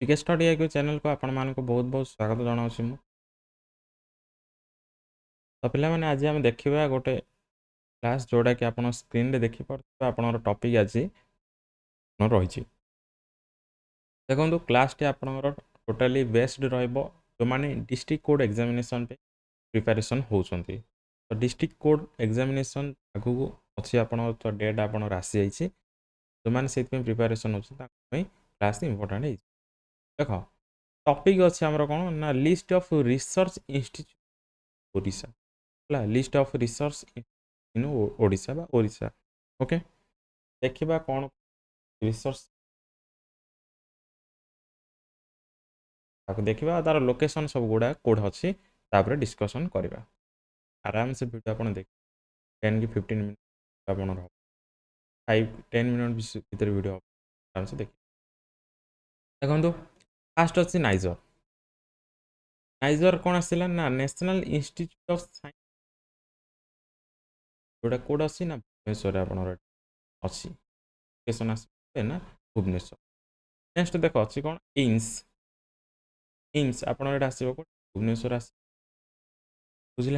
टिके study IQ channel को आपण मानक बहुत बहुत स्वागत जनाऊँ मु तो पे आज आम देखा गोटे क्लास जोड़ा कि आप स्क्रीन रे देखिपे आप टॉपिक आज रही देखो क्लास टी आप टोटाली बेस्ड रो माने डिस्ट्रिक्ट कोड एग्जामिनेशन पे प्रिपरेशन होउछंती तो डिस्ट्रिक्ट कोड एग्जामिनेशन आगु अच्छी आप तो डेट आप आसी जाइए जो मैंने से प्रिपरेशन होती क्लास इंपोर्टाट है देख टॉपिक अच्छे आमर कौन ना list of research institute Odisha list of research इन ओडिशा बा ओडिशा ओके देखिबा कौन रिसर्च ताको देखिबा तार लोकेशन सब गुड़ा कोड अच्छी तापर डिस्कशन करवा आराम से वीडियो आपन देख 10 की 15 मिनट आपन 5-10 मिनट भीतर वीडियो आराम से देख देखो फास्ट अच्छी नाइजर नाइजर कौन आसला ना नेशनल इंस्टीट्यूट ऑफ साइंस जोड़ा कोड अच्छी ना भुवनेश्वर आपन अच्छी लोकेशन आसे ना भुवनेश्वर नेक्स्ट देख अच्छी कौन एम्स आपड़ आसो भुवनेश्वर आस बुझे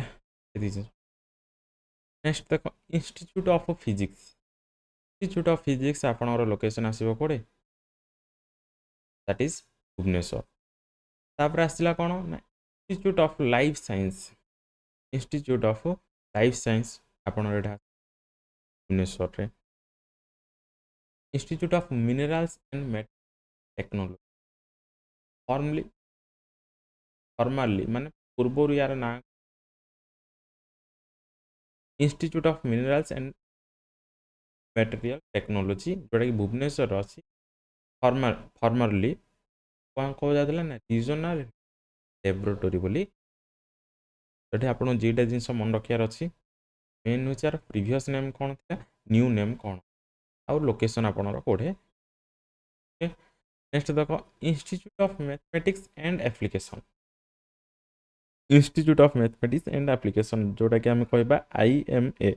नेक्स्ट देख institute of physics institute of physics आपणर लोकेशन आसो कौटे दैट इज भुवनेश्वर तापर आसला कौन ना institute of life science institute of life science आपणर Bhubaneswar institute of minerals and technology formerly माने पूर्व यार ना institute of minerals and material technology जोटा कि भुवनेश्वर अच्छी फॉर्मरली कौन कह जाता ना रीजनल लैबोरेटरी बोली तो आपको जीटा जिन मन रखार अच्छी मेन हूँ यार प्रीवियस नेम कौन था न्यू नेम कौन आउ लोकेशन आपणर कौटे नेक्स्ट देख institute of mathematics and application institute of mathematics and application जोटा कि आम कह IMA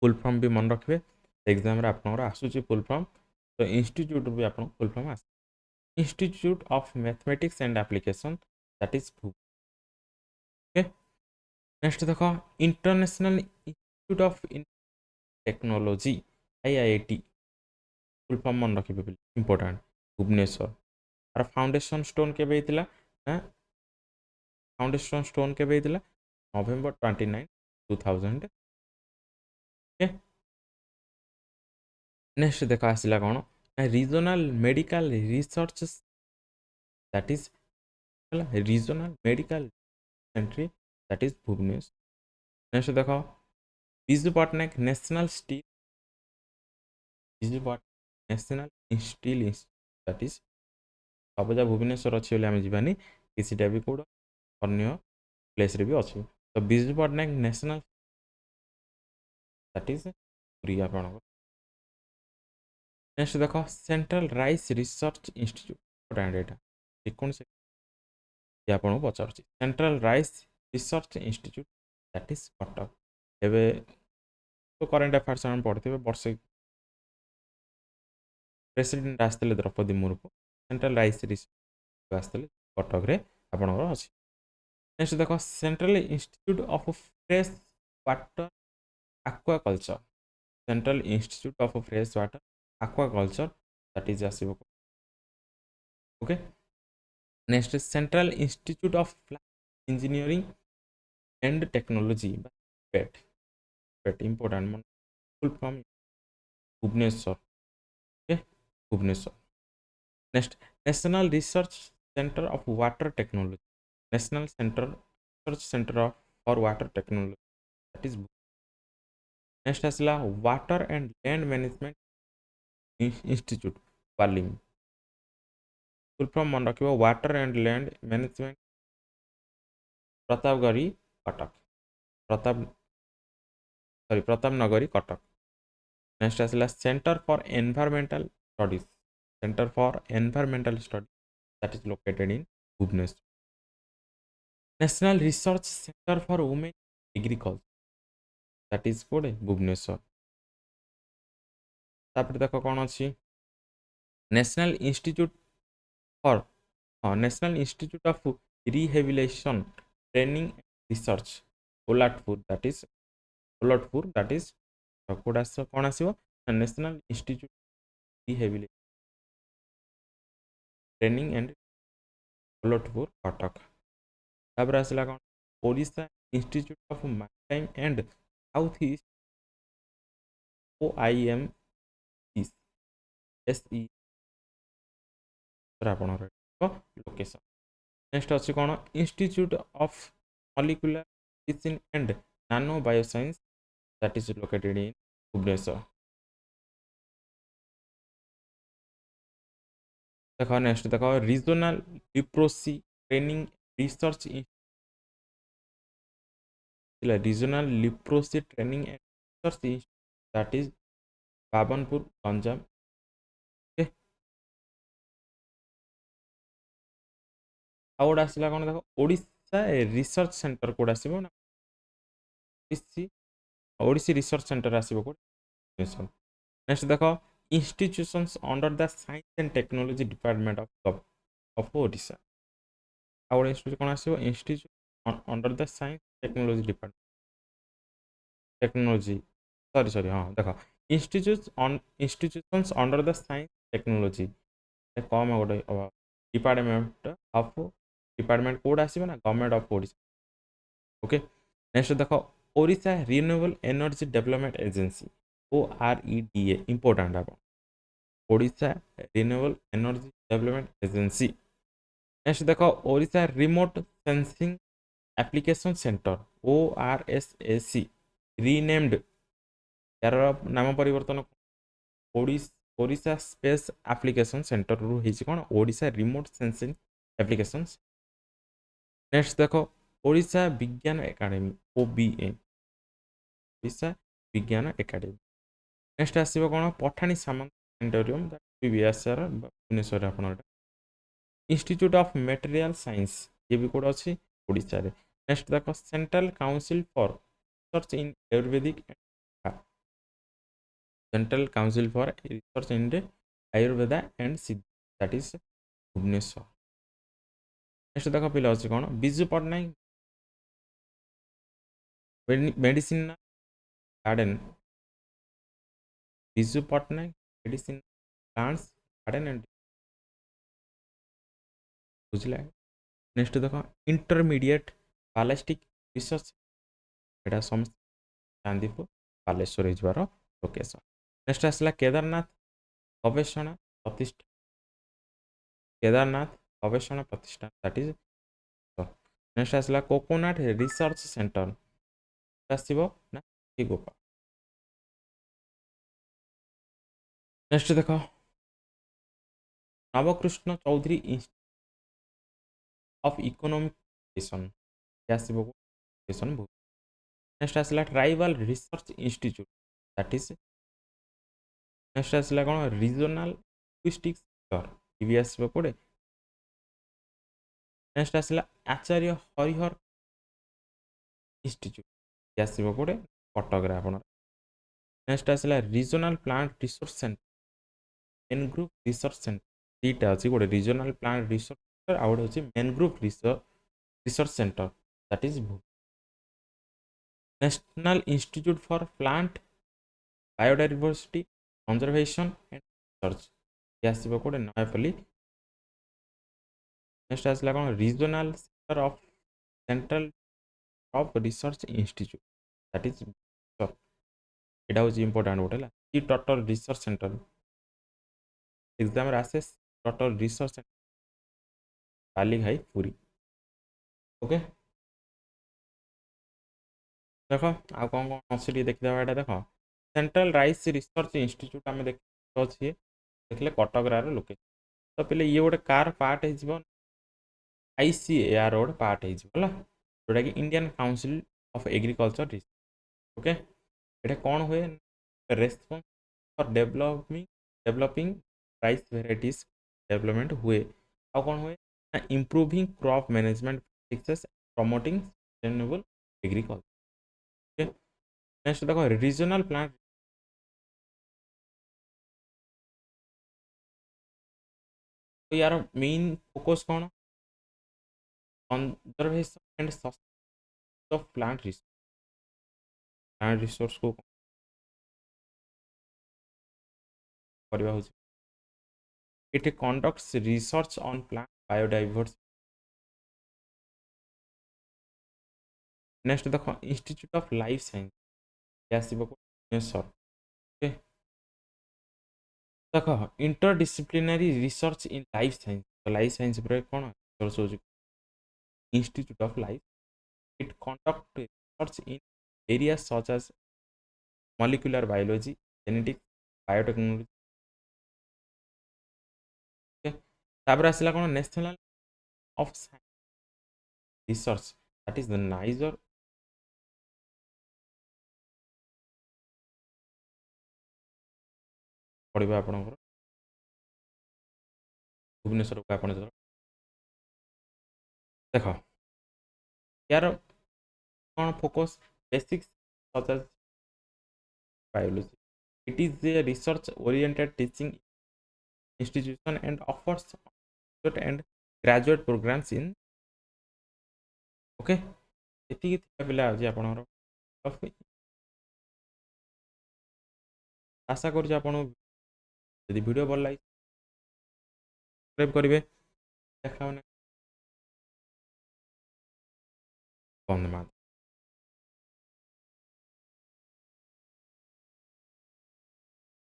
फुल फॉर्म भी मन रखिए एग्जाम आपंकर आसूसी फुल फॉर्म तो इंस्टीट्यूट भी आप फुल फॉर्म आस institute of mathematics and application that is okay next देख international institute of technology IIT full form मन रखिए इंपोर्टाट भुवनेश्वर और फाउंडेशन स्टोन के फाउंडेशन स्टोन के November 29, 2000 ओके नेक्स्ट देख आसला कौन regional medical research that is regional medical centre that is Bhubaneswar next देख Biju Patnaik national steel Biju Patnaik national steel that is sabja Bhubaneswar अच्छी बोली आम जानी किसीटा भी कौट अन्य प्लेस रे भी अच्छी तो Biju Patnaik national that is Puri आपन नेक्स्ट देख सेंट्रल राइस रिसर्च इंस्टीट्यूट कौन से आपको पचार central rice research institute that is Cuttack एवं तो करेन्ट अफेयर्स आम पढ़े वर्षे प्रेसिडेंट आसते Droupadi Murmu central rice research आसते कटक आपणकर अच्छी नेक्स्ट देख central institute of fresh water aquaculture central institute of fresh water aquaculture that is आसो okay next central institute of engineering and technology पेट पेट important full form Bhubaneswar okay Bhubaneswar next national research centre of water technology national centre research centre of for water technology that is next आसला water and land management institute वालिम full form मन रखिए water and land management प्रतापगढ़ी Cuttack Pratapnagari Cuttack next आसला centre for environmental studies centre for environmental study that is located in Bhubaneswar national research centre for women agriculture that is कोडे भुवनेश्वर तापर देख कौन अच्छी national institute for National Institute of Rehabilitation Training and Research Olatpur, that is कौन आसिबो National Institute of Rehabilitation Training and Olatpur Cuttack तापर आसला कौन Odisha institute of maritime and south east OIM SE आपनर लोकेशन नेक्स्ट अछि कोन institute of molecular medicine and nano bioscience that is located in Bhubaneswar देखो next देखो regional leprosy training research regional leprosy training and research that is Babanpur Ganjam okay आउट आसला कोन देखो Odisha research centre कोड आसीबो ना ओडिसी ओडिसी रिसर्च सेंटर आसीबो कोड नेक्स्ट देखो institutions under the science and technology department of Odisha our institute कोन आसीबो institute under the science technology department technology sorry हाँ देखो institutions under the science technology कम गोटे डिपार्टमेंट कोड आसीबो ना government of Odisha okay next देखो Odisha renewable energy development agency OREDA important आप Odisha renewable energy development agency next देखो Odisha remote sensing application centre ORSAC renamed यार नाम परिवर्तन ओडिशा स्पेस एप्लीकेशन सेंटर रु हेछि कोन Odisha remote sensing application next देखो Odisha Bigyan academy OBA Odisha Bigyan academy next आसीबो कोन पठानी सामंत प्लानेटोरियम PBSR भुवनेश्वर आपन इंस्टीट्यूट ऑफ मटेरियल साइंस ये भी कोड अछि ओडिशा रे नेक्स्ट देखो central council for research in ayurvedic central council for research in Ayurveda and Siddha that is Bhubaneswar next देखो पिला अछि कोन Biju Patnaik medicine garden Biju Patnaik medicine plants garden and बुझला नेक्स्ट देखो इंटरमीडिएट बैलिस्टिक रिसर्च एटा समस्त चांदीपुर बालेश्वर इजबार लोकेशन नेक्स्ट आसला Kedarnath Gaveshana Pratishthan Kedarnath Gaveshana Pratishthan that is next आसला कोकोनट रिसर्च सेंटर आसीबो ना गोपा नेक्स्ट देखो Nabakrushna Chaudhary institute of economic आसीबो लोकेशन नेक्स्ट आसला tribal research institute that is next आसला कोन रीजनल लिंग्विस्टिक्स सेंटर टीवी आसीबो कोडे नेक्स्ट आसला आचार्य हरिहर इंस्टीट्यूट आसीबो कोडे कटक रे आपन नेक्स्ट आसला regional plant resource centre mangrove research centre दीटा अछि कोडे रीजनल प्लांट रिसर्च सेंटर आउट अछि mangrove research centre that is national institute for plant biodiversity conservation and research आसीबो कोडे नयापल्ली नेक्स्ट आसला कोन regional centre of central of research institute that is एटा होची इंपोर्टेंट होटला की टोटल रिसर्च सेंटर एग्जाम रे आसे टोटल रिसर्च सेंटर काली high पूरी ओके देखो आ कौन कौन अच्छी देखी देवा एटा देखो सेंट्रल राइस रिसर्च इंस्टीट्यूट आम देखिए देखले कटक लोकेशन तो पे ये गोटे कार पार्ट हो ICAR रोड पार्ट है जोटा कि Indian council of agriculture research okay ये कौन हुए response for developing rice varieties development हुए आ कौन हुए improving crop management practices promoting sustainable agriculture next देखो रीजनल प्लांट तो यार मेन फोकस कौन, conservation and sustainability of plant resource को करवा होची। It conducts research on plant biodiversity. Next देखो इंस्टीट्यूट ऑफ लाइफ साइंस, आसो भुवनेश्वर। ओके, देख interdisciplinary research in life science, तो लाइफ साइंस कौन रिसर्च हो, institute of life, it conduct research in area such as molecular biology, genetics, biotechnology. तापर आसला कौन national of science research, that is the NISER. पढ़ा आपंकर भुवनेश्वर को आप देख यार कौन focus, basics such as biology. It is a research-oriented teaching institution and offers undergraduate and graduate programs in okay. ଏତିକି ଥିଲା ପିଲା ଆଜି ଆପଣଙ୍କର topic। ଆଶା କରୁଛି ଆପଣଙ୍କୁ ଯଦି ଭିଡ଼ିଓ ଭଲ ଲାଗେ ସବସ୍କ୍ରାଇବ୍ କରିବେ। ଦେଖା